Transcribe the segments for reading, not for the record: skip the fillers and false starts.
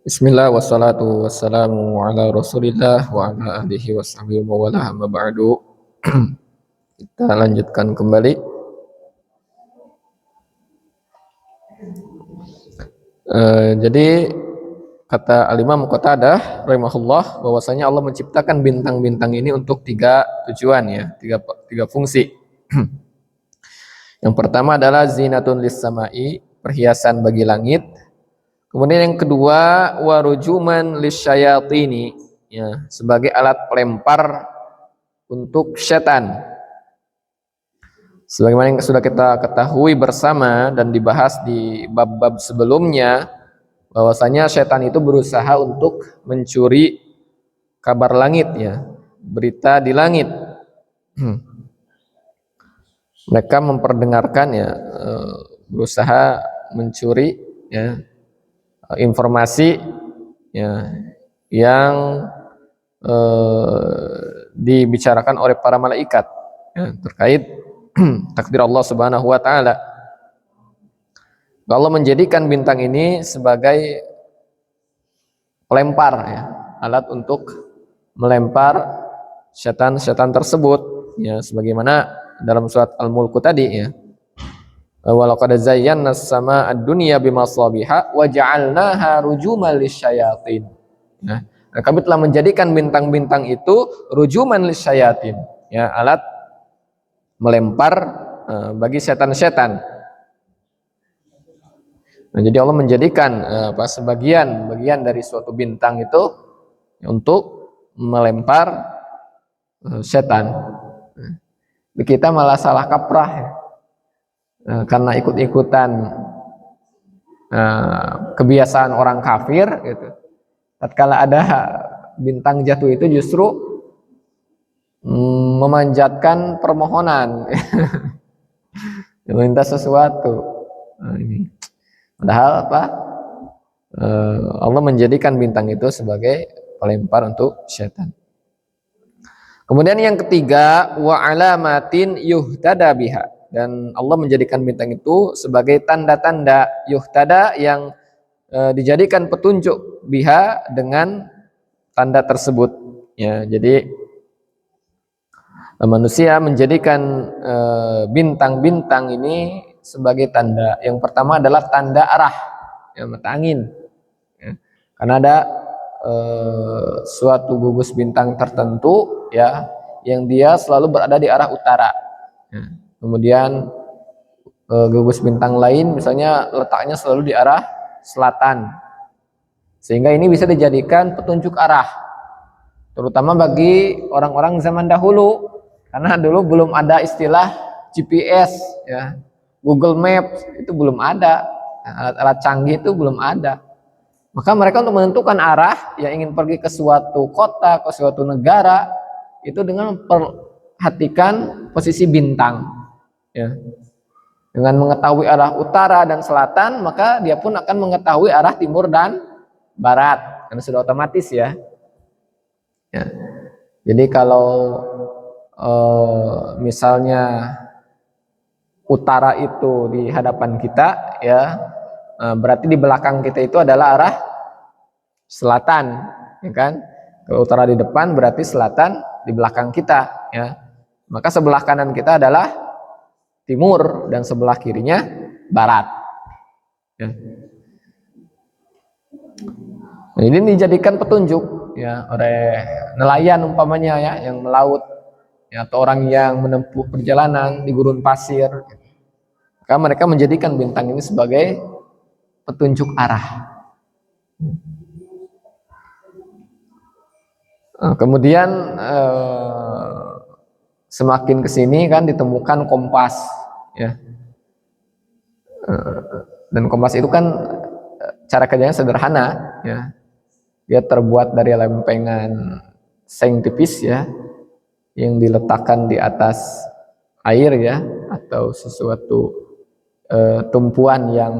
Bismillah wassalatu wassalamu ala rasulillah wa ala alihi wa sahbihi wa wala amma ba'du. Kita lanjutkan kembali. Jadi kata Al-Imam Qatadah rahimahullah bahwasanya Allah menciptakan bintang-bintang ini untuk tiga tujuan ya, tiga fungsi. Yang pertama adalah zinatun lis samai, perhiasan bagi langit. Kemudian yang kedua warujuman lisyayatini, ya, sebagai alat pelempar untuk setan. Sebagaimana yang sudah kita ketahui bersama dan dibahas di bab-bab sebelumnya, bahwasanya setan itu berusaha untuk mencuri kabar langit, ya, berita di langit. Mereka memperdengarkan, ya, berusaha mencuri, ya, informasi, ya, yang dibicarakan oleh para malaikat, ya, terkait takdir Allah Subhanahu wa taala. Allah menjadikan bintang ini sebagai pelempar, ya, alat untuk melempar setan-setan tersebut, ya, sebagaimana dalam surat Al-Mulk tadi, ya. Walaqad zayyana as-samaa'a ad-dunya bimasabiha wa ja'alnaha rujuman lisyayatin. Nah, kami telah menjadikan bintang-bintang itu rujuman lisyayatin, ya, alat melempar bagi setan-setan. Nah, jadi Allah menjadikan sebagian dari suatu bintang itu untuk melempar setan. Kita malah salah kaprah, ya. Karena ikut-ikutan kebiasaan orang kafir, gitu. Tatkala ada bintang jatuh itu justru memanjatkan permohonan, meminta sesuatu. Nah, ini padahal Allah menjadikan bintang itu sebagai pelempar untuk setan. Kemudian yang ketiga wa alamatin yuhtada biha, dan Allah menjadikan bintang itu sebagai tanda-tanda yuhtada yang dijadikan petunjuk biha dengan tanda tersebut, ya. Jadi manusia menjadikan bintang-bintang ini sebagai tanda. Yang pertama adalah tanda arah, ya, mata angin, ya. Karena ada suatu gugus bintang tertentu, ya, yang dia selalu berada di arah utara, ya. Kemudian gugus bintang lain misalnya letaknya selalu di arah selatan, sehingga ini bisa dijadikan petunjuk arah, terutama bagi orang-orang zaman dahulu, karena dulu belum ada istilah GPS, ya, Google Maps itu belum ada, alat-alat canggih itu belum ada. Maka mereka untuk menentukan arah, yang ingin pergi ke suatu kota, ke suatu negara, itu dengan memperhatikan posisi bintang, ya. Dengan mengetahui arah utara dan selatan, maka dia pun akan mengetahui arah timur dan barat, karena sudah otomatis, ya. Ya. Jadi kalau misalnya utara itu di hadapan kita, ya, berarti di belakang kita itu adalah arah selatan, ya kan? Kalau utara di depan berarti selatan di belakang kita, ya. Maka sebelah kanan kita adalah timur dan sebelah kirinya barat, ya. Nah, ini dijadikan petunjuk, ya, oleh nelayan umpamanya, ya, yang melaut, ya, atau orang yang menempuh perjalanan di gurun pasir. Maka mereka menjadikan bintang ini sebagai petunjuk arah. Kemudian semakin kesini kan ditemukan kompas, ya. Dan kompas itu kan cara kerjanya sederhana, ya. Dia terbuat dari lempengan seng tipis, ya, yang diletakkan di atas air, ya, atau sesuatu tumpuan yang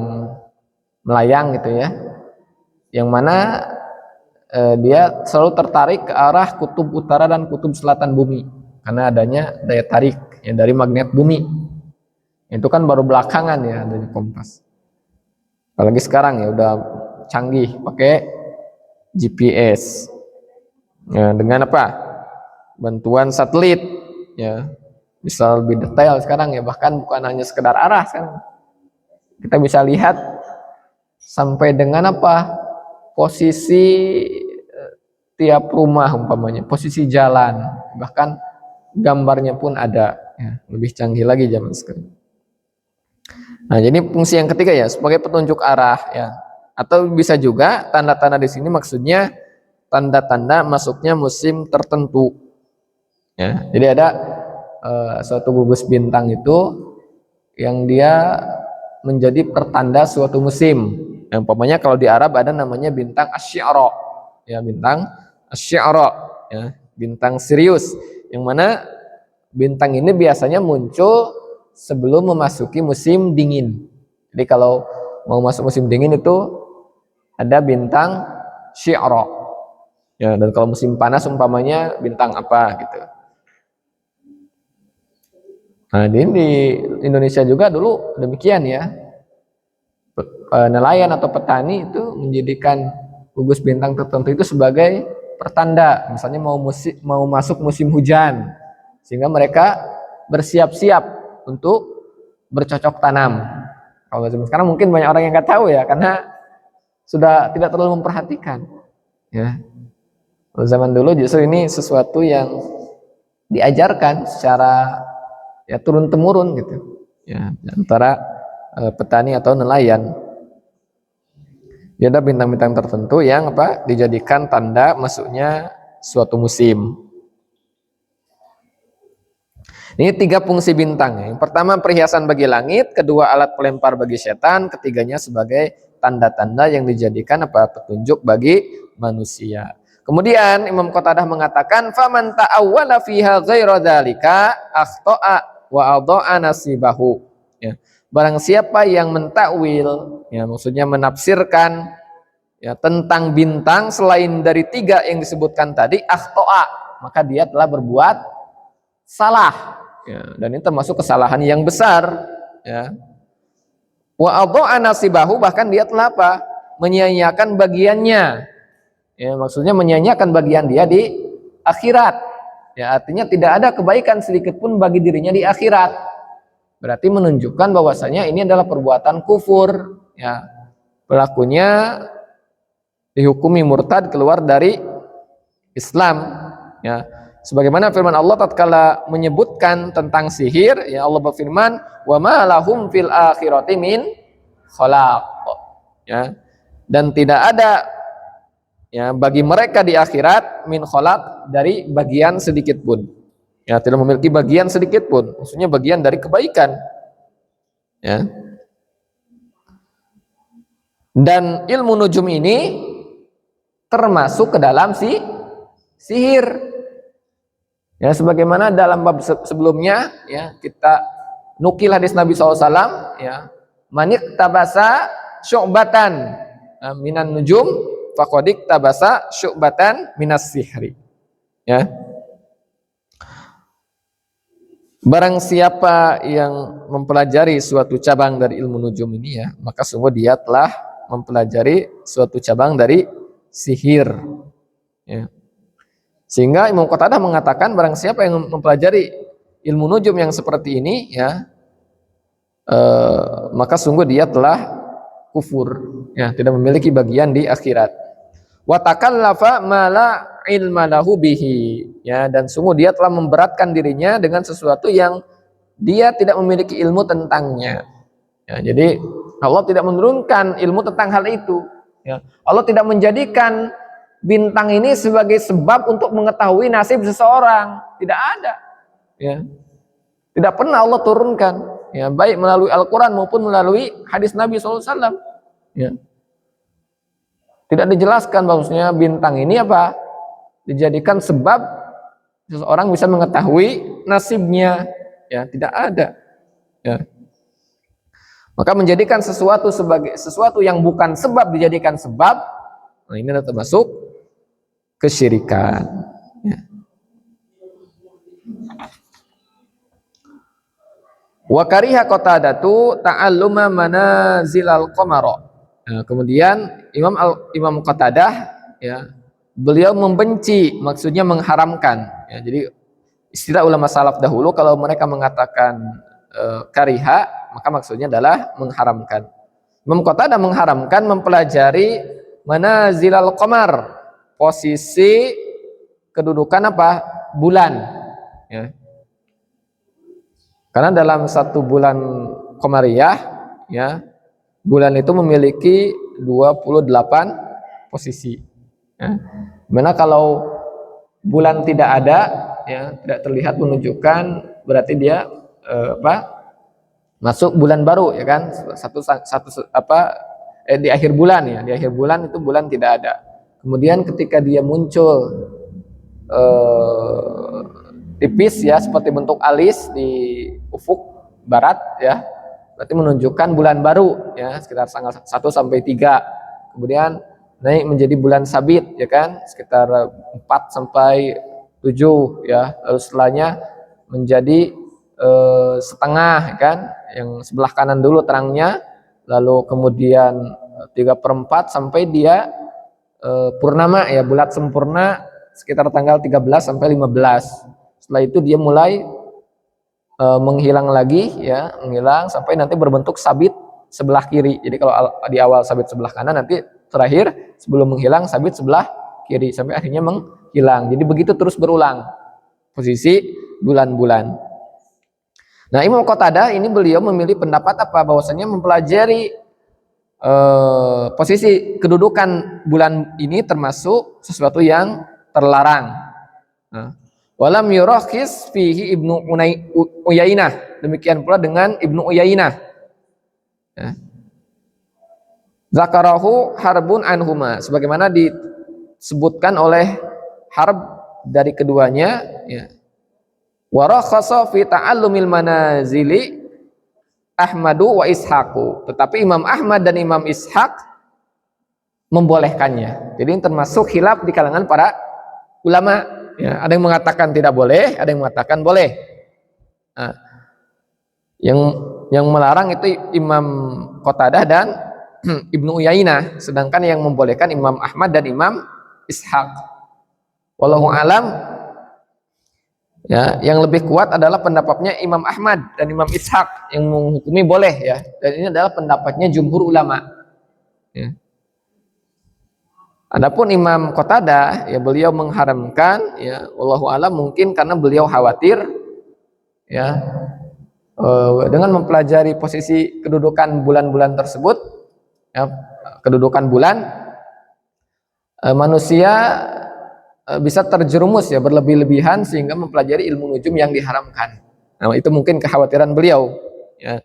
melayang, gitu, ya, yang mana dia selalu tertarik ke arah kutub utara dan kutub selatan bumi karena adanya daya tarik, ya, dari magnet bumi. Itu kan baru belakangan, ya, adanya kompas. Apalagi sekarang, ya, udah canggih pakai GPS. Ya, dengan apa? Bantuan satelit. Ya, bisa lebih detail sekarang ya, bahkan bukan hanya sekedar arah sekarang. Kita bisa lihat sampai dengan apa? Posisi tiap rumah umpamanya, posisi jalan, bahkan gambarnya pun ada. Ya, lebih canggih lagi zaman sekarang. Nah, jadi fungsi yang ketiga ya sebagai petunjuk arah ya. Atau bisa juga tanda-tanda di sini maksudnya tanda-tanda masuknya musim tertentu. Ya, jadi ada suatu gugus bintang itu yang dia menjadi pertanda suatu musim. Yang umpamanya kalau di Arab ada namanya bintang Asy-Syu'ara. Ya, bintang Asy-Syu'ara ya, bintang Sirius. Yang mana bintang ini biasanya muncul sebelum memasuki musim dingin. Jadi kalau mau masuk musim dingin itu ada bintang Syu'ara. Ya, dan kalau musim panas umpamanya bintang apa gitu. Nah, di Indonesia juga dulu demikian ya. Nelayan atau petani itu menjadikan gugus bintang tertentu itu sebagai pertanda, misalnya mau masuk musim hujan, sehingga mereka bersiap-siap untuk bercocok tanam. Kalau sekarang mungkin banyak orang yang nggak tahu ya, karena sudah tidak terlalu memperhatikan. Ya, kalau zaman dulu justru ini sesuatu yang diajarkan secara ya turun temurun gitu. Ya, antara petani atau nelayan. Ya, ada bintang-bintang tertentu yang apa dijadikan tanda masuknya suatu musim. Ini 3 fungsi bintang. Yang pertama perhiasan bagi langit, kedua alat pelempar bagi setan, ketiganya sebagai tanda-tanda yang dijadikan apa petunjuk bagi manusia. Kemudian Imam Qatadah mengatakan faman ta'awwala fiha ghaira dzalika akhta'a wa adha'a nasibahu. Ya. Barang siapa yang mentakwil, ya maksudnya menafsirkan ya tentang bintang selain dari 3 yang disebutkan tadi, akhta'a, maka dia telah berbuat salah. Ya, dan ini termasuk kesalahan yang besar. Ya. Wa adha'a nasibahu, bahkan dia telah apa? Menyia-nyiakan bagiannya. Ya, maksudnya menyia-nyiakan bagian dia di akhirat. Ya, artinya tidak ada kebaikan sedikit pun bagi dirinya di akhirat. Berarti menunjukkan bahwasanya ini adalah perbuatan kufur. Ya, pelakunya dihukumi murtad, keluar dari Islam. Ya, sebagaimana firman Allah tatkala menyebutkan tentang sihir, ya Allah berfirman, "Wa ma lahum fil akhirati min khalaq." Ya, dan tidak ada ya bagi mereka di akhirat min khalaq, dari bagian sedikit pun. Ya, tidak memiliki bagian sedikit pun, maksudnya bagian dari kebaikan. Ya. Dan ilmu nujum ini termasuk ke dalam sihir. Ya, sebagaimana dalam bab sebelumnya ya kita nukil hadis Nabi SAW ya, manik tabasa syu'batan minan nujum faqadik tabasa syu'batan minas sihri. Ya, barang siapa yang mempelajari suatu cabang dari ilmu nujum ini ya, maka sungguh dia telah mempelajari suatu cabang dari sihir. Ya. Sehingga Imam Qatadah mengatakan barang siapa yang mempelajari ilmu nujum yang seperti ini ya, maka sungguh dia telah kufur, ya, tidak memiliki bagian di akhirat. Wa takallafa ma la ilma lahu bihi, ya, dan sungguh dia telah memberatkan dirinya dengan sesuatu yang dia tidak memiliki ilmu tentangnya. Ya, jadi Allah tidak menurunkan ilmu tentang hal itu. Ya. Allah tidak menjadikan bintang ini sebagai sebab untuk mengetahui nasib seseorang, tidak ada. Ya. Tidak pernah Allah turunkan, ya, baik melalui Al-Quran maupun melalui hadis Nabi SAW. Ya. Tidak dijelaskan bahwasanya bintang ini apa dijadikan sebab seseorang bisa mengetahui nasibnya, ya, tidak ada. Ya. Maka menjadikan sesuatu sebagai sesuatu yang bukan sebab dijadikan sebab, nah ini adalah termasuk kesyirikan. Ya. Wa kariha Qatadatu ta'alluma manazilal qamara. Nah, kemudian Imam Qatadah ya beliau membenci, maksudnya mengharamkan. Ya, jadi istilah ulama salaf dahulu kalau mereka mengatakan kariha, maka maksudnya adalah mengharamkan. Imam Qatadah mengharamkan mempelajari manazilal qamar, posisi kedudukan apa? Bulan. Ya. Karena dalam satu bulan Qamariyah, ya, bulan itu memiliki 28 posisi. Ya. Dimana kalau bulan tidak ada, ya, tidak terlihat menunjukkan berarti dia masuk bulan baru, ya kan? Di akhir bulan, ya, di akhir bulan itu bulan tidak ada. Kemudian ketika dia muncul tipis, ya, seperti bentuk alis di ufuk barat, ya, berarti menunjukkan bulan baru, ya, sekitar tanggal 1 sampai 3. Kemudian naik menjadi bulan sabit, ya kan, sekitar 4 sampai 7, ya. Lalu setelahnya menjadi setengah, kan, yang sebelah kanan dulu terangnya, lalu kemudian 3/4 sampai dia purnama, ya, bulat sempurna sekitar tanggal 13 sampai 15. Setelah itu dia mulai menghilang lagi, ya, menghilang sampai nanti berbentuk sabit sebelah kiri. Jadi kalau di awal sabit sebelah kanan, nanti terakhir sebelum menghilang sabit sebelah kiri sampai akhirnya menghilang. Jadi begitu terus berulang posisi bulan-bulan. Nah, Imam Qatadah ini beliau memilih pendapat apa? Bahwasanya mempelajari posisi kedudukan bulan ini termasuk sesuatu yang terlarang. Nah, walam yurakhis fihi Ibnu Uyainah. Demikian pula dengan Ibnu Uyainah. Ya. Zakarahu Harbun anhuma, sebagaimana disebutkan oleh Harb dari keduanya, ya. Wa rakhasa fi ta'allumil manazili Ahmadu wa Ishaqu, tetapi Imam Ahmad dan Imam Ishaq membolehkannya. Jadi termasuk khilaf di kalangan para ulama, ya. Ada yang mengatakan tidak boleh, ada yang mengatakan boleh. Nah, yang melarang itu Imam Qatadah dan Ibnu Uyainah, sedangkan yang membolehkan Imam Ahmad dan Imam Ishaq. Wallahu alam, ya, yang lebih kuat adalah pendapatnya Imam Ahmad dan Imam Ishaq yang menghukumi boleh, ya. Dan ini adalah pendapatnya jumhur ulama. Ya. Adapun Imam Qatadah, ya, beliau mengharamkan, ya, wallahu alam, mungkin karena beliau khawatir, ya, dengan mempelajari posisi kedudukan bulan-bulan tersebut, ya, kedudukan bulan, manusia bisa terjerumus, ya, berlebih-lebihan sehingga mempelajari ilmu nujum yang diharamkan. Nah, itu mungkin kekhawatiran beliau, ya.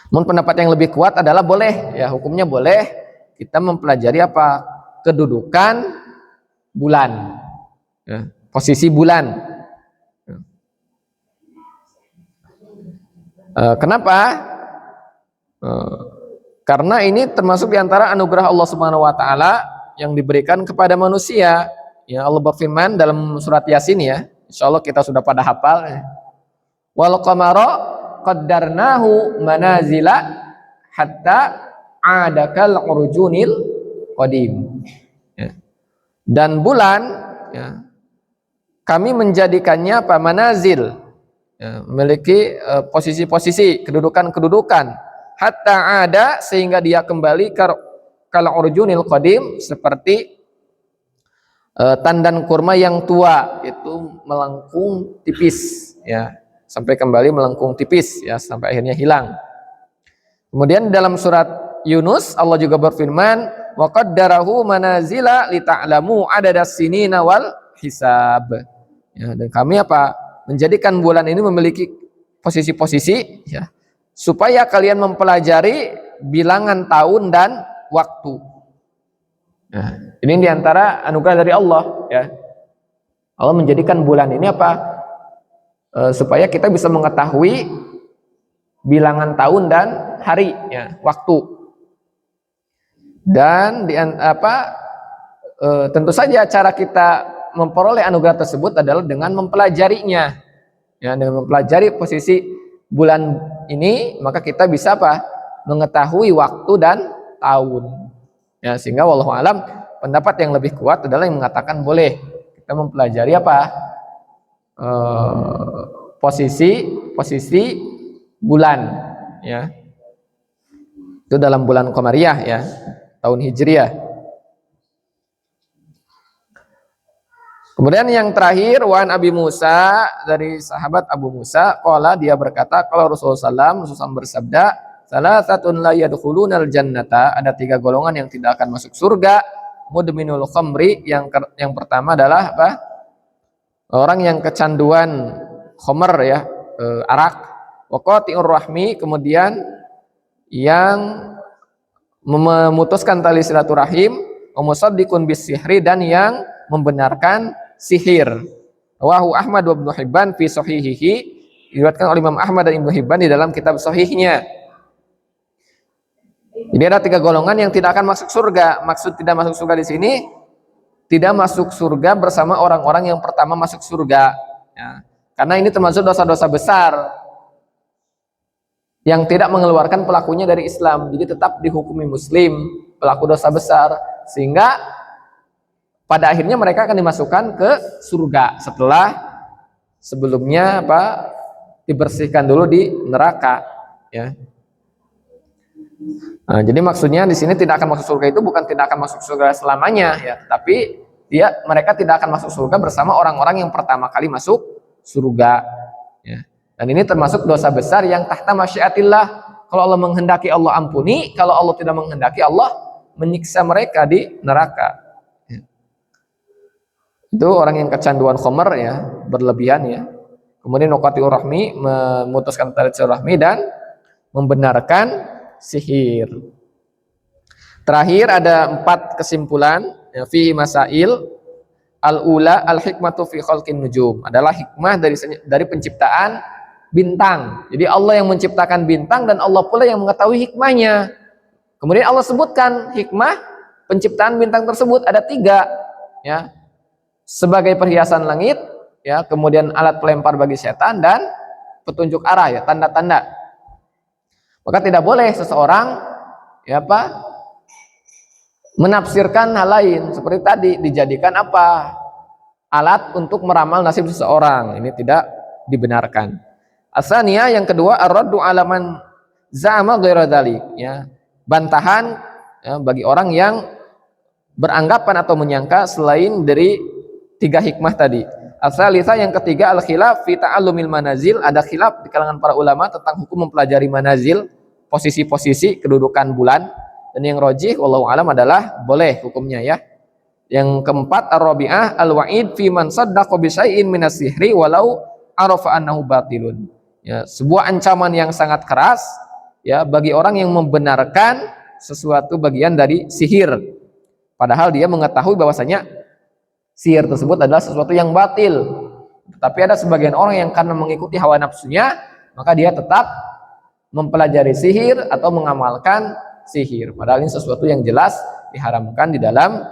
Namun pendapat yang lebih kuat adalah boleh, ya, hukumnya boleh kita mempelajari apa? Kedudukan bulan, ya, posisi bulan. Kenapa? Karena ini termasuk diantara anugerah Allah Subhanahu Wa Taala yang diberikan kepada manusia. Ya, Allah berfirman dalam surat Yasin, ya, insya Allah kita sudah pada hafal. Wal qamara qaddarnahu manazila hatta adakal urjunil qadim. Ya. Dan bulan, ya, kami menjadikannya apa? Manazil, ya, memiliki posisi-posisi, kedudukan-kedudukan, hatta ada, sehingga dia kembali kal urjunil qadim, seperti tandan kurma yang tua, itu melengkung tipis, ya, sampai kembali melengkung tipis, ya, sampai akhirnya hilang. Kemudian dalam surat Yunus Allah juga berfirman, wa qaddarahu manazila lita'lamu adadas sinina wal hisab. Ya, dan kami apa? Menjadikan bulan ini memiliki posisi-posisi, ya, supaya kalian mempelajari bilangan tahun dan waktu. Nah, ini diantara anugerah dari Allah, ya. Allah menjadikan bulan ini apa? Supaya kita bisa mengetahui bilangan tahun dan hari, ya, waktu. Dan tentu saja cara kita memperoleh anugerah tersebut adalah dengan mempelajarinya, ya, dengan mempelajari posisi bulan ini, maka kita bisa apa? Mengetahui waktu dan tahun, ya, sehingga wallahu alam pendapat yang lebih kuat adalah yang mengatakan boleh kita mempelajari apa? Posisi bulan, ya. Itu dalam bulan Qamariyah, ya, tahun Hijriah. Kemudian yang terakhir, wan Abi Musa, dari sahabat Abu Musa, qala, dia berkata, kalau Rasulullah SAW bersabda, salasatun la yadkhulunal jannata, ada 3 golongan yang tidak akan masuk surga. Mudminul khamri, yang pertama adalah apa? Orang yang kecanduan khamr, ya, arak. Wa qati'ur rahmi, kemudian yang memutuskan tali silaturahim. Wa musaddiqun bisihri, dan yang membenarkan sihir. Rawahu Ahmad wa Ibnu Hibban fi sahihihi, diriwayatkan oleh Imam Ahmad dan Ibnu Hibban di dalam kitab sahihnya. Jadi ada 3 golongan yang tidak akan masuk surga. Maksud tidak masuk surga di sini, tidak masuk surga bersama orang-orang yang pertama masuk surga, ya. Karena ini termasuk dosa-dosa besar yang tidak mengeluarkan pelakunya dari Islam. Jadi tetap dihukumi muslim, pelaku dosa besar, sehingga pada akhirnya mereka akan dimasukkan ke surga setelah sebelumnya apa? Dibersihkan dulu di neraka, ya. Nah, jadi maksudnya di sini tidak akan masuk surga itu bukan tidak akan masuk surga selamanya, ya, tapi mereka tidak akan masuk surga bersama orang-orang yang pertama kali masuk surga, ya. Dan ini termasuk dosa besar yang tahta masyiatillah. Kalau Allah menghendaki, Allah ampuni. Kalau Allah tidak menghendaki, Allah menyiksa mereka di neraka. Itu orang yang kecanduan khamr, ya, berlebihan, ya. Kemudian nuqati'ur rahmi, memutuskan tali silaturahmi dan membenarkan sihir. Terakhir ada 4 kesimpulan, ya, fihi masail. Al-ula al-hikmatu fi khalqin nujum, adalah hikmah dari penciptaan bintang. Jadi Allah yang menciptakan bintang dan Allah pula yang mengetahui hikmahnya. Kemudian Allah sebutkan hikmah penciptaan bintang tersebut ada 3, ya. Sebagai perhiasan langit, ya, kemudian alat pelempar bagi setan, dan petunjuk arah, ya, tanda-tanda. Maka tidak boleh seseorang, ya, apa? Menafsirkan hal lain seperti tadi, dijadikan apa? Alat untuk meramal nasib seseorang. Ini tidak dibenarkan. Asaniyah, yang kedua, ar-raddu ala man za'ama ghaira dzalik, ya. Bantahan, ya, bagi orang yang beranggapan atau menyangka selain dari 3 hikmah tadi. Asalisa, yang ketiga, al-khilaf fi ta'allumil manazil, ada khilaf di kalangan para ulama tentang hukum mempelajari manazil, posisi-posisi kedudukan bulan. Dan yang rajih wallahu alam adalah boleh hukumnya, ya. Yang keempat, ar-rabi'ah al-wa'id fi man saddaqa bi syai'in minas sihri walau arafa annahu batilun. Ya, sebuah ancaman yang sangat keras, ya, bagi orang yang membenarkan sesuatu bagian dari sihir padahal dia mengetahui bahwasanya sihir tersebut adalah sesuatu yang batil. Tapi ada sebagian orang yang karena mengikuti hawa nafsunya, maka dia tetap mempelajari sihir atau mengamalkan sihir, padahal ini sesuatu yang jelas diharamkan di dalam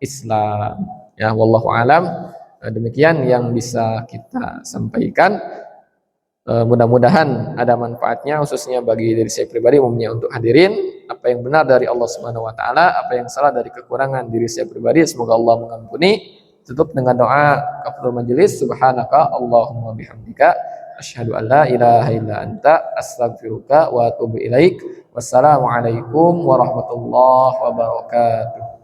Islam, ya. Wallahu alam. Demikian yang bisa kita sampaikan. Mudah-mudahan ada manfaatnya, khususnya bagi diri saya pribadi, umumnya untuk hadirin. Apa yang benar dari Allah Subhanahu wa taala, apa yang salah dari kekurangan diri saya pribadi, semoga Allah mengampuni. Tutup dengan doa kafaratul majelis. Subhanaka Allahumma bihamdika asyhadu an la ilaha illa anta astaghfiruka wa atubu ilaik. Wassalamualaikum warahmatullahi wabarakatuh.